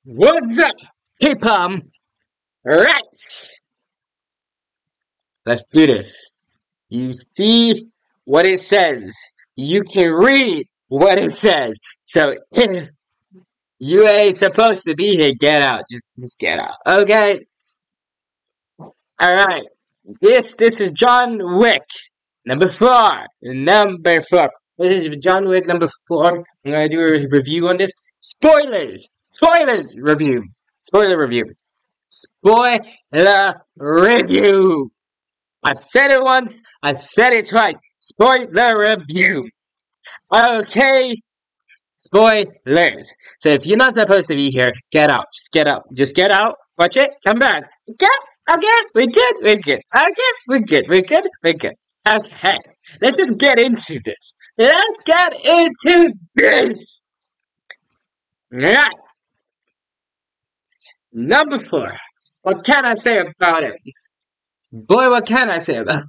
What's up, people? Right, let's do this. You see what it says. You can read what it says. So if you ain't supposed to be here, get out. Just get out. Okay? Alright. This is John Wick. Number four. Number four. This is John Wick number four. I'm gonna do a review on this. Spoilers! Spoilers review. Spoiler review. Spoiler review. I said it once, I said it twice. Spoiler review. Okay, spoilers. So if you're not supposed to be here, get out. Just get out. Just get out. Watch it. Come back. Okay, okay, we're good. We're good. Okay, we're good. We're good. We're good. Okay, let's just get into this. Let's get into this. Alright, number four. What can I say about it? Boy, what can I say about it?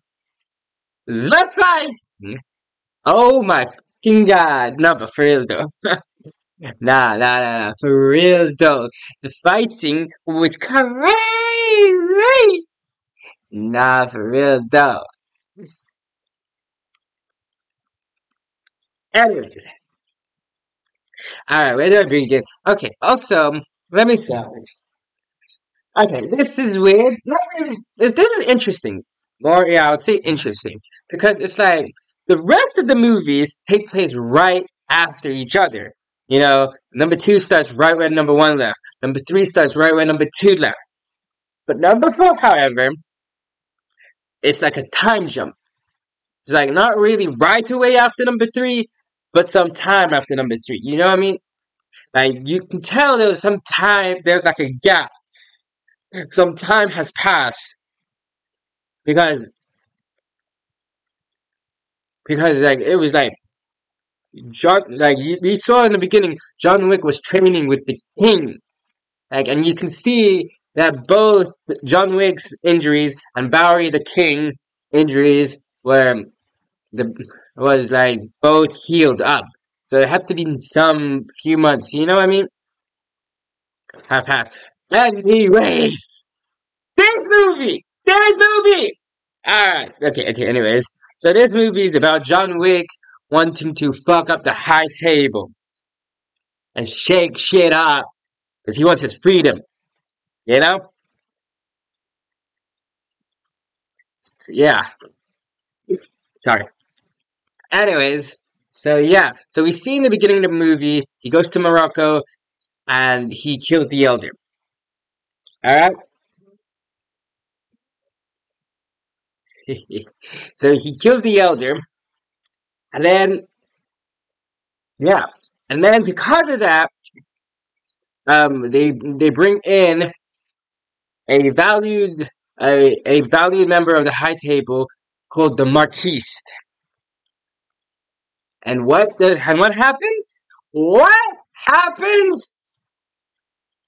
The fight! Oh my fucking god. No, but for real though. Nah. For real though. The fighting was crazy! Nah, for real though. Anyways. Alright, where do I begin? Okay, also, let me start. Okay, this is weird. Not really. This is interesting. More, yeah, I would say interesting. Because it's like, the rest of the movies take place right after each other. You know, number two starts right where number one left. Number three starts right where number two left. But number four, however, it's like a time jump. It's like not really right away after number three, but some time after number three. You know what I mean? Like, you can tell there was some time, there's like a gap. Some time has passed. Because like it was like we saw in the beginning, John Wick was training with the king, like, and you can see that both John Wick's injuries and Bowery the King injuries were was like both healed up. So it had to be some few months. You know what I mean? Have passed. Anyways, this movie. Alright, okay, anyways. So this movie is about John Wick wanting to fuck up the high table and shake shit up because he wants his freedom. You know? Yeah. Sorry. Anyways, so yeah. So we see in the beginning of the movie, he goes to Morocco and he killed the elder. Alright? So he kills the elder, and then, yeah. And then because of that, they bring in a valued a valued member of the high table called the Marquise. And what happens? What happens?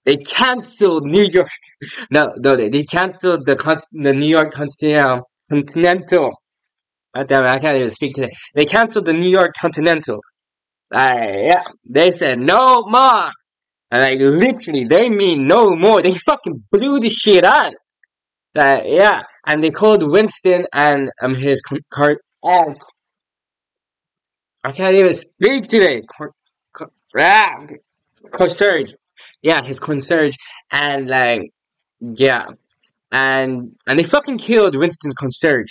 They canceled New York. No, they canceled the New York Continental. God damn it, I can't even speak today. They canceled the New York Continental. Yeah, they said no more. And like literally, they mean no more. They fucking blew the shit up. Yeah, and they called Winston and his I can't even speak today. Concierge. Yeah, his concierge, and like, yeah, and they fucking killed Winston's concierge.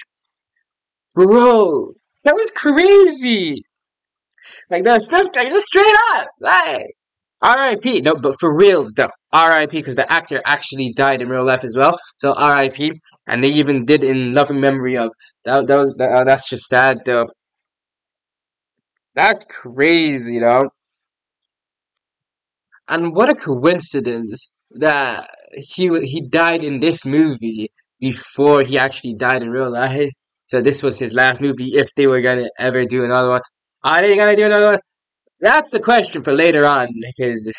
Bro, that was crazy. Like, that's just straight up. Like, R.I.P. No, but for real though, R.I.P. because the actor actually died in real life as well. So R.I.P. And they even did in loving memory of that's just sad though. That's crazy, though. And what a coincidence that he died in this movie before he actually died in real life. So this was his last movie if they were gonna ever do another one. Are they gonna do another one? That's the question for later on, because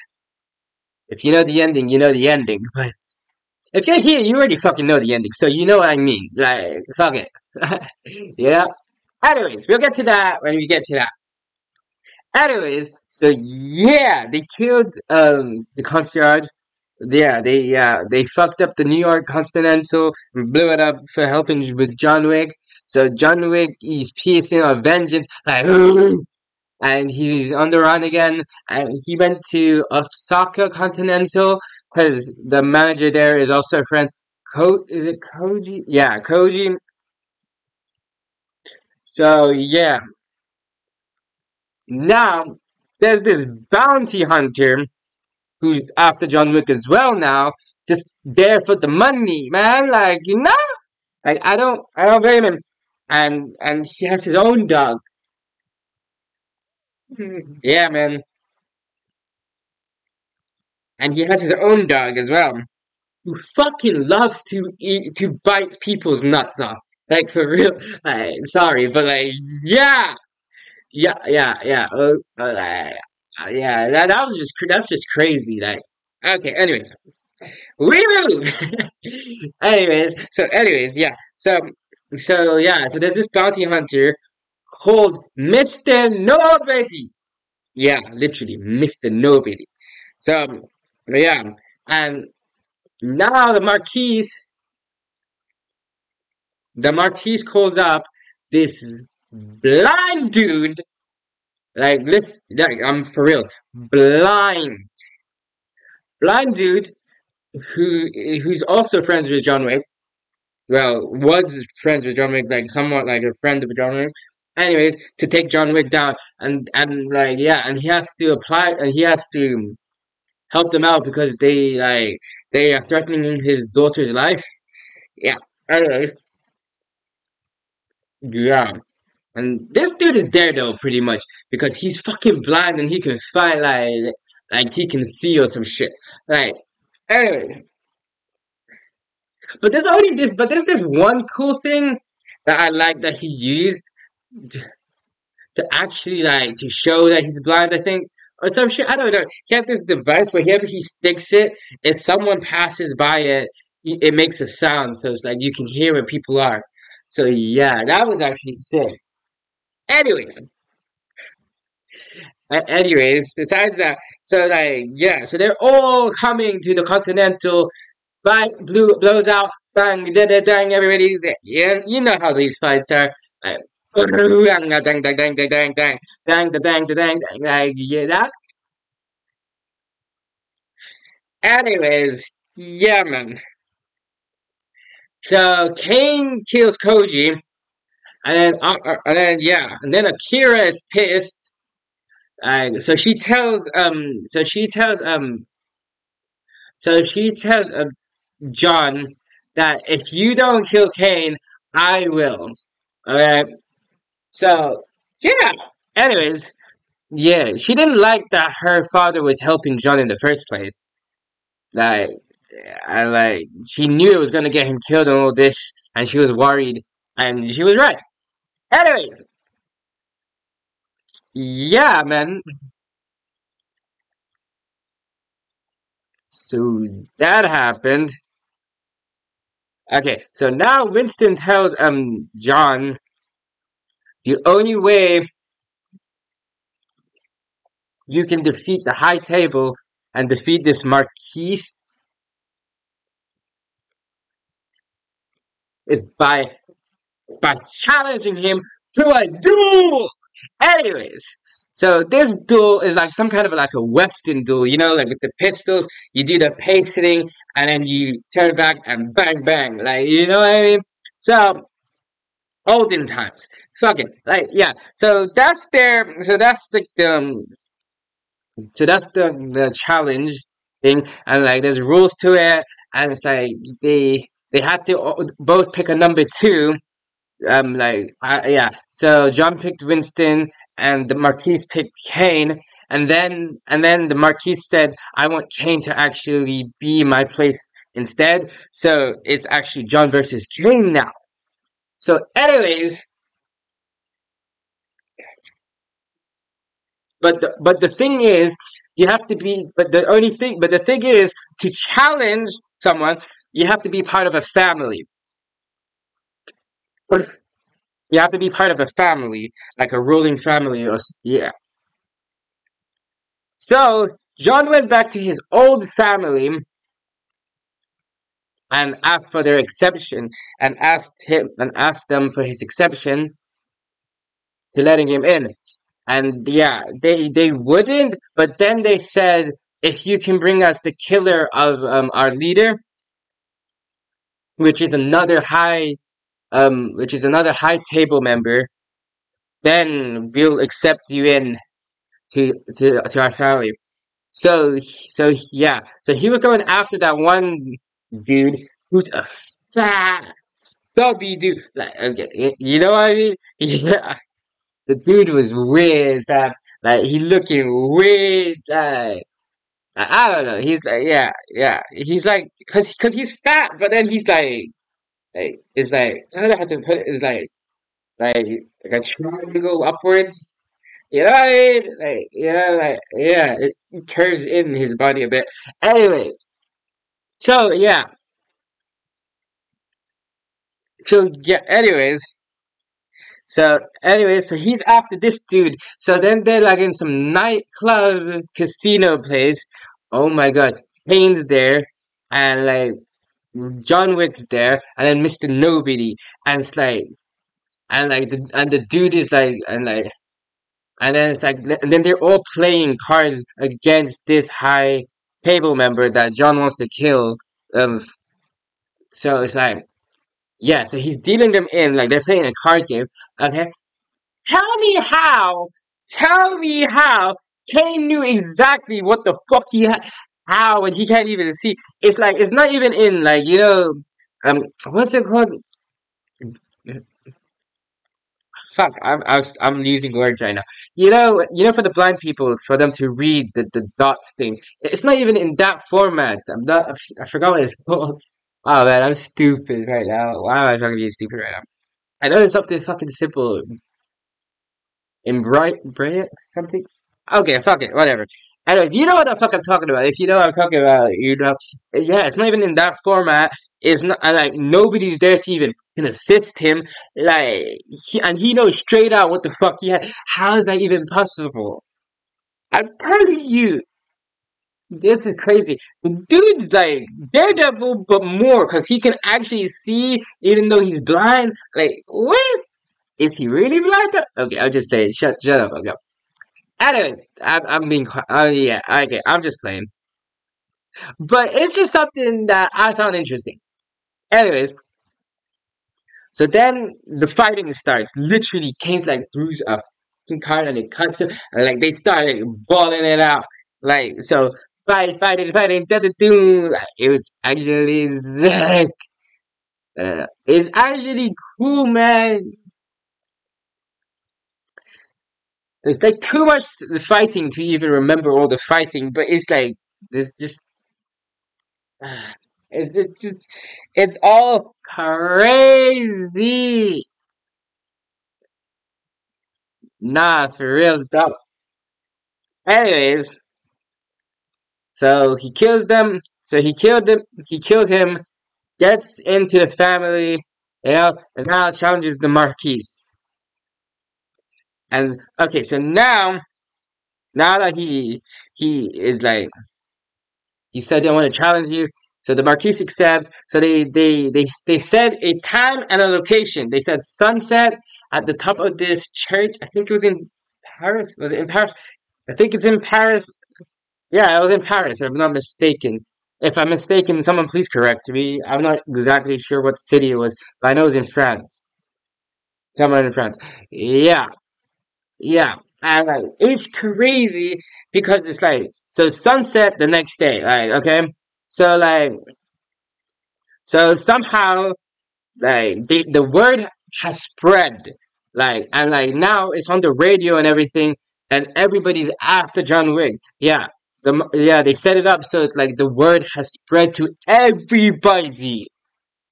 if you know the ending, you know the ending. But if you're here, you already fucking know the ending, so you know what I mean. Like, fuck it. Yeah. Anyways, we'll get to that when we get to that. Anyways, so yeah, they killed the concierge, they fucked up the New York Continental and blew it up for helping with John Wick. So John Wick, he's pissed of vengeance, like, and he's on the run again. And he went to Osaka Continental because the manager there is also a friend. Is it Koji? Yeah, Koji. So yeah, now there's this bounty hunter who's after John Wick as well now, just there for the money, man. Like, like I don't blame him. And he has his own dog. Yeah, man. And he has his own dog as well, who fucking loves to bite people's nuts off. Like for real. Like, sorry, but like, yeah, yeah. Yeah. That was that's just crazy. Like, okay. Anyways, we move. Yeah. So there's this bounty hunter called Mr. Nobody. Yeah, literally, Mr. Nobody. So, yeah, and now the Marquise calls up this blind dude, like this, like I'm for real, blind, blind dude who's also friends with John Wick. Well, was friends with John Wick, like somewhat like a friend of John Wick. Anyways, to take John Wick down, and like yeah, and he has to apply, and he has to help them out because they are threatening his daughter's life. Yeah. Anyway, yeah. And this dude is Daredevil pretty much because he's fucking blind and he can fight like he can see or some shit. Like anyway, but there's this one cool thing that I like that he used to, to actually like to show that he's blind, I think. Or some shit. I don't know. He has this device where whenever he sticks it, if someone passes by it, it makes a sound, so it's like you can hear where people are. So yeah, that was actually sick. Anyways, besides that, so like yeah, so they're all coming to the Continental. Bang, blows out, bang, da da dang. Everybody's there. Yeah, you know how these fights are. Like, dang, dang, dang, dang, dang, dang, dang, dang, dang, dang, dang, like yeah, that. Anyways, yeah, man. So Kane kills Koji, and then Akira is pissed. So she tells John that if you don't kill Kane, I will. Alright. So yeah. Anyways, yeah, she didn't like that her father was helping John in the first place. Like, she knew it was gonna get him killed and all this, and she was worried, and she was right. Anyways, yeah, man. So that happened. Okay, so now Winston tells John the only way you can defeat the High Table and defeat this Marquis is by challenging him to a duel. Anyways, so this duel is like some kind of like a Western duel, like with the pistols, you do the pasting and then you turn back and bang bang, like you know what I mean? So olden times, fucking like yeah. So that's the challenge thing, and like there's rules to it, and it's like they had to both pick a number two. Yeah. So John picked Winston, and the Marquis picked Kane, and then the Marquis said, "I want Kane to actually be my place instead." So it's actually John versus Kane now. So, anyways, but the thing is, you have to be. But the thing is, to challenge someone, you have to be part of a family. You have to be part of a family, like a ruling family, yeah. So John went back to his old family, and asked for their exception and asked them for his exception to letting him in. And yeah, they wouldn't, but then they said, if you can bring us the killer of our leader, which is another high table member, then we'll accept you in to our family. So he was going after that one dude who's a fat, stubby dude. Like, okay, you know what I mean? Yeah, the dude was weird, fam. Like, he looking weird. I don't know. He's like, yeah, yeah. He's like, cause he's fat, but then he's like, it's like, I don't know how to put it. It's like, like a triangle upwards. You know what I mean? Like, yeah, it curves in his body a bit. Anyway, so yeah, anyways, so he's after this dude. So then they're like in some nightclub casino place. Oh my god, Kane's there, and like John Wick's there, and then Mr. Nobody, and it's like, and the dude is like, and then it's like, and then they're all playing cards against this high table member that John wants to kill. Um, so it's like, yeah, so he's dealing them in, like they're playing a card game. Okay, tell me how, tell me how Kane knew exactly what the fuck he had, how, and he can't even see. It's like, it's not even in, like, what's it called? Fuck, I'm losing words right now. For the blind people, for them to read the dots thing, it's not even in that format. I forgot what it's called. Oh man, I'm stupid right now. Why am I fucking being stupid right now? I know it's something fucking simple. In bright something. Okay, fuck it, whatever. Anyways, you know what the fuck I'm talking about. If you know what I'm talking about, you know. Yeah, it's not even in that format. It's not, and like, nobody's there to even can assist him. Like, and he knows straight out what the fuck he had. How is that even possible? I'm telling you, this is crazy. The dude's like Daredevil, but more, because he can actually see even though he's blind. Like, what? Is he really blind? Okay, I'll just say, shut up. Okay. Anyways, I'm being quiet. Oh yeah, okay, I'm just playing. But it's just something that I found interesting. Anyways, so then the fighting starts. Literally, Kane's like throws a fucking card and it cuts him, and like they start like balling it out. Like, so fighting, da-da-doo. Like, it was actually sick. It's actually cool, man. It's like too much fighting to even remember all the fighting, but it's like there's just it's just it's all crazy. Nah, for real, stop. Anyways, so he kills them. So he killed them. He killed him. Gets into the family, and now challenges the Marquise. And okay, so now that he is like, he said they want to challenge you. So the Marquise accepts. So they said a time and a location. They said sunset at the top of this church. I think it was in Paris. Was it in Paris? I think it's in Paris. Yeah, it was in Paris, if I'm not mistaken. If I'm mistaken, someone please correct me. I'm not exactly sure what city it was, but I know it was in France. Somewhere in France. Yeah, yeah. And like, it's crazy because it's like, so sunset the next day, like, okay? So like, so somehow, like, the word has spread, like, and like now it's on the radio and everything, and everybody's after John Wick. Yeah, they set it up so it's like the word has spread to everybody,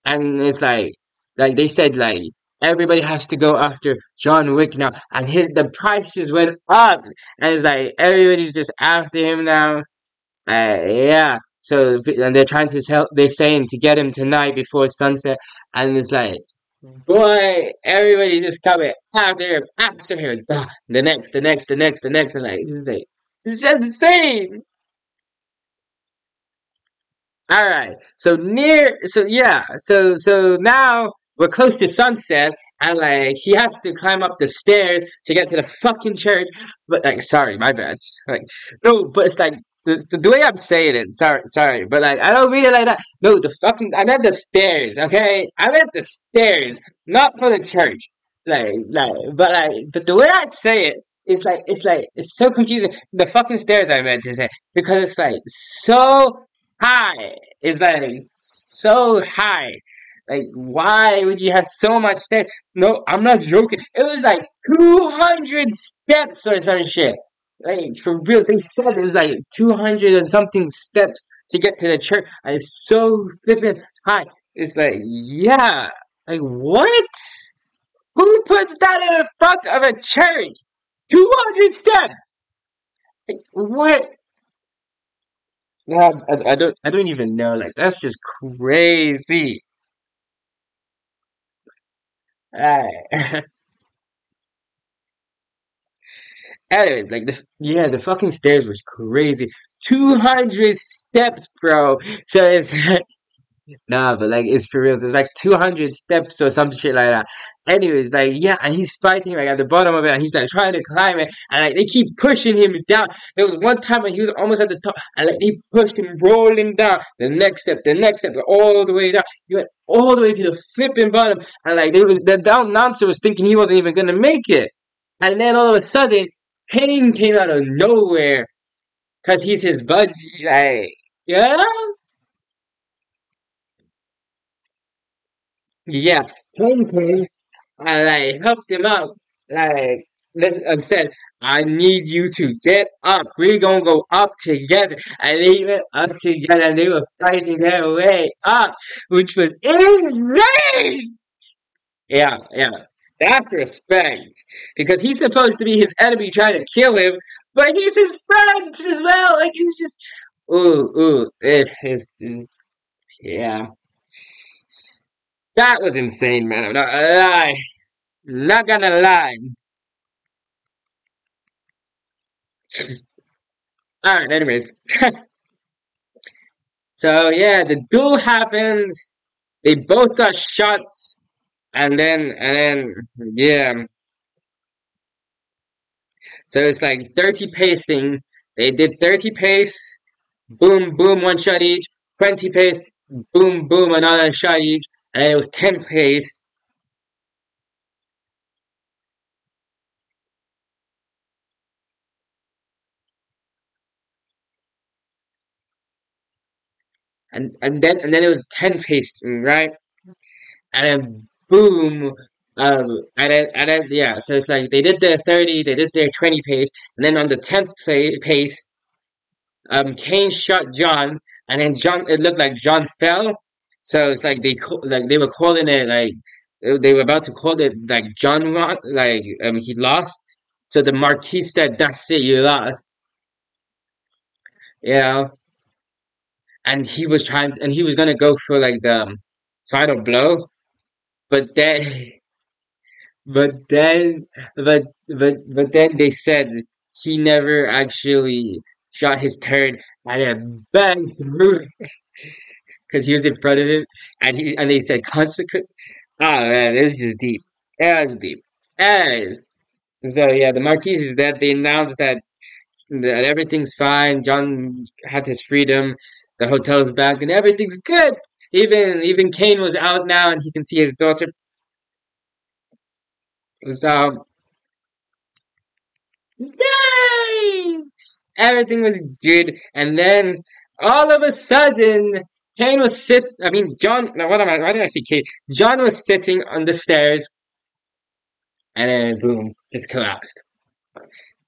and it's like they said, like, everybody has to go after John Wick now, and the price just went up, and it's like everybody's just after him now. Yeah. So, and they're trying to they're saying to get him tonight before sunset, and it's like, boy, everybody's just coming after him. The next, and like, it's just like, it's just insane. All right. So now we're close to sunset, and like he has to climb up the stairs to get to the fucking church. But like, sorry, my bad. Like, no, but it's like the way I'm saying it. Sorry, but like I don't mean it like that. No, the fucking I meant the stairs. Okay, I meant the stairs, not for the church. But the way I say it. It's so confusing. The fucking stairs I meant to say because it's like so high. It's like so high. Like, why would you have so much steps? No, I'm not joking. It was like 200 steps or some shit. Like, for real, they said it was like 200 and something steps to get to the church. And it's so flippin' high. It's like, yeah. Like, what? Who puts that in the front of a church? 200 steps! Like, what? Yeah, I don't even know. Like that's just crazy. Alright. Anyways, like the fucking stairs was crazy. 200 steps, bro. So it's nah, but like it's for real. So it's like 200 steps or some shit like that. Anyways, like yeah, and he's fighting like at the bottom of it, and he's like trying to climb it, and like they keep pushing him down. There was one time when he was almost at the top, and like they pushed him rolling down. The next step, all the way down. He went all the way to the flipping bottom, and like the down announcer was thinking he wasn't even gonna make it, and then all of a sudden, Kane came out of nowhere because he's his buddy, like yeah. Yeah, Kane came and like helped him out. Like and said, I need you to get up. We're gonna go up together. And they went up together and they were fighting their way up, which was insane. Yeah, yeah. That's respect. Because he's supposed to be his enemy trying to kill him, but he's his friend as well. Like he's just it is yeah. That was insane, man. I'm not gonna lie. Not gonna lie. Alright, anyways. So yeah, the duel happened. They both got shot, and then yeah. So it's like 30 pace thing. They did 30 pace, boom, boom, one shot each. 20 pace, boom, boom, another shot each. And then it was 10 pace. And then it was 10 pace, right? And then boom. And then yeah, so it's like they did their 30, they did their 20 pace, and then on the 10th pace, Kane shot John, and then John. It looked like John fell. So it's like like they were calling it like they were about to call it like John won, like he lost. So the Marquis said, "That's it, you lost." You know, and he was gonna go for like the final blow, but then, but then, but then they said he never actually shot his turn, and then bang through because he was in front of him, and they said consequence. Oh man, this is deep. Yeah, it's deep. Anyways, so yeah, the Marquis is dead. They announced that everything's fine. John had his freedom. The hotel's back, and everything's good. Even Kane was out now, and he can see his daughter. So yay! Everything was good, and then all of a sudden, Kane was sit. I mean, John. No, what am I? Why did I say Kane? John was sitting on the stairs, and then boom, it collapsed.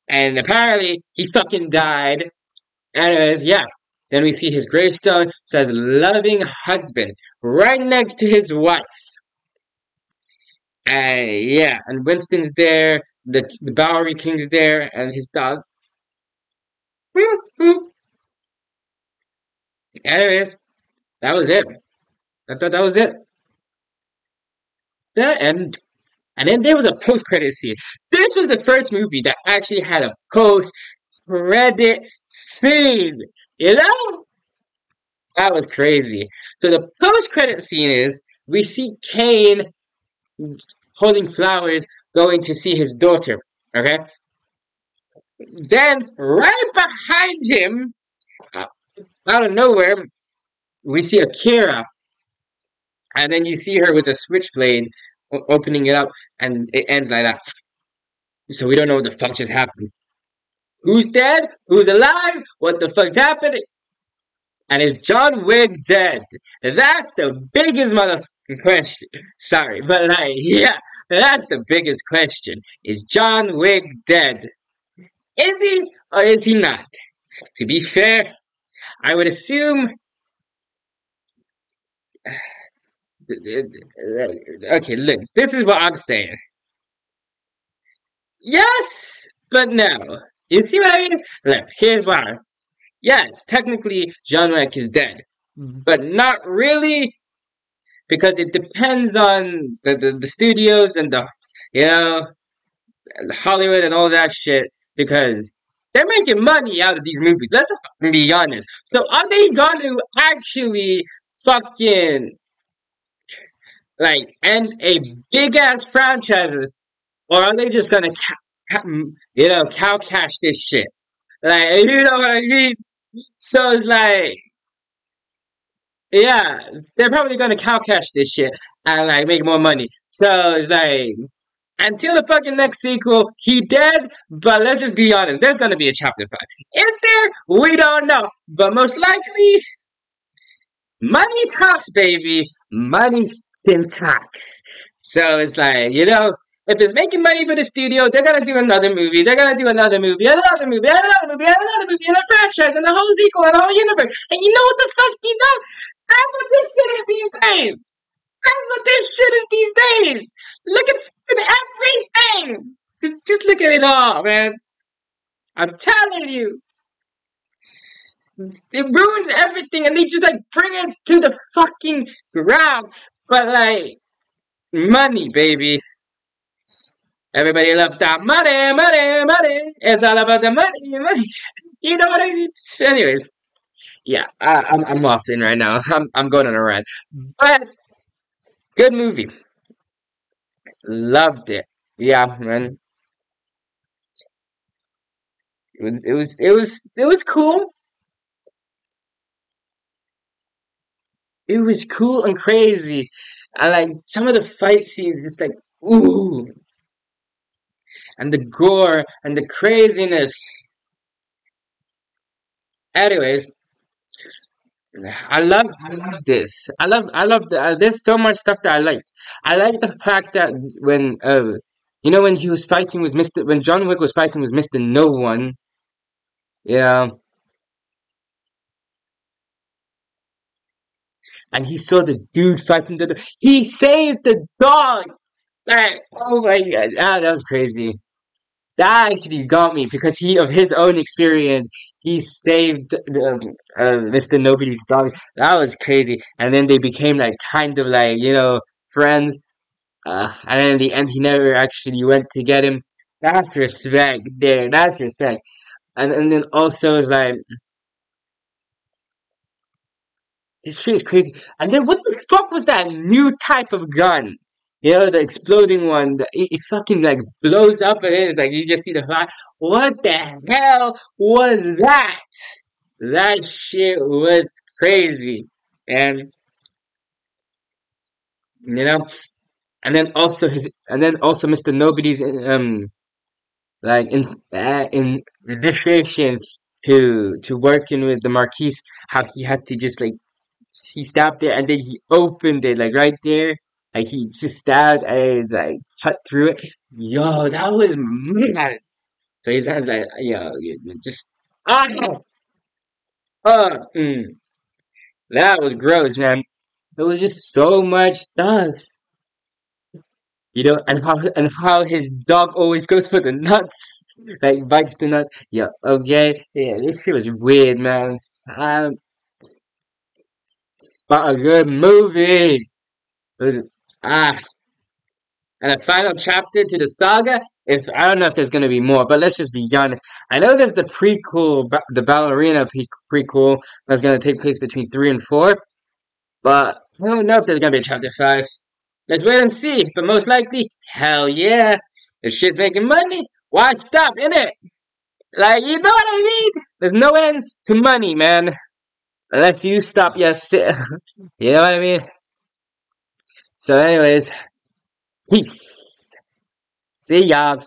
And apparently, he fucking died. Anyways, yeah. Then we see his gravestone says "loving husband" right next to his wife. Yeah, and Winston's there, the Bowery King's there, and his dog. Anyways, that was it. I thought that was it. The end. And then there was a post-credit scene. This was the first movie that actually had a post-credit scene. You know? That was crazy. So the post-credit scene is we see Kane holding flowers, going to see his daughter. Okay. Then right behind him, uh, out of nowhere, we see Akira, and then you see her with a switchblade opening it up, and it ends like that. So we don't know what the fuck just happened. Who's dead? Who's alive? What the fuck's happening? And is John Wick dead? That's the biggest motherfucking question. Sorry, but like, yeah, that's the biggest question. Is John Wick dead? Is he or is he not? To be fair, I would assume. Okay, look, this is what I'm saying. Yes, but no. You see what I mean? Look, here's why. Yes, technically, John Wick is dead, but not really because it depends on the studios and you know Hollywood and all that shit because they're making money out of these movies. Let's just fucking be honest. So are they going to actually fucking like end a big ass franchise, or are they just gonna cow cash this shit? Like you know what I mean? So it's like yeah, they're probably gonna cow cash this shit and like make more money. So it's like until the fucking next sequel, he dead. But let's just be honest, there's gonna be a chapter 5. Is there? We don't know, but most likely, money talks, baby. Money can talk. So it's like if it's making money for the studio, they're gonna do another movie. They're gonna do another movie, another movie, another movie, another movie, and a franchise, and the whole sequel, and the whole universe. And you know what the fuck? That's what this shit is these days. That's what this shit is these days. Look at everything. Just look at it all, man. I'm telling you. It ruins everything and they just like bring it to the fucking ground. But like, money, baby. Everybody loves that money, money, money. It's all about the money, money. You know what I mean? Anyways, yeah, I'm locked in right now. I'm going on a rant. But, good movie. Loved it. Yeah, man. It was cool. It was cool and crazy. I like some of the fight scenes. It's like ooh, and the gore and the craziness. Anyways, I love this. I love there's so much stuff that I liked. I like the fact that when when he was fighting with when John Wick was fighting with Mr. No One, yeah, and he saw the dude fighting he saved the dog. Like, oh my god, that was crazy. That actually got me because of his own experience, he saved Mr. Nobody's dog. That was crazy. And then they became like kind of like friends. And then in the end, he never actually went to get him. That's respect there. That's respect. And then also is like this shit is crazy. And then what the fuck was that new type of gun? The exploding one. It fucking like blows up and it's like you just see the fire. What the hell was that? That shit was crazy. And you know, and then also Mr. Nobody's like in initiation to working with the Marquis, how he had to just like he stabbed it and then he opened it like right there. Like he just stabbed and like cut through it. Yo, that was mad. So he sounds like just ah mm. That was gross, man. There was just so much stuff. And how his dog always goes for the nuts. Like bites the nuts. Yeah, okay. Yeah, this shit was weird, man. Um but a good movie. It was, ah, and a final chapter to the saga. If I don't know if there's gonna be more, but let's just be honest. I know there's the prequel, the ballerina prequel that's gonna take place between 3 and 4, but I don't know if there's gonna be a chapter 5. Let's wait and see. But most likely, hell yeah, if shit's making money, why stop in it? Like, you know what I mean? There's no end to money, man, unless you stop your shit. You know what I mean? So, anyways, peace. See y'all.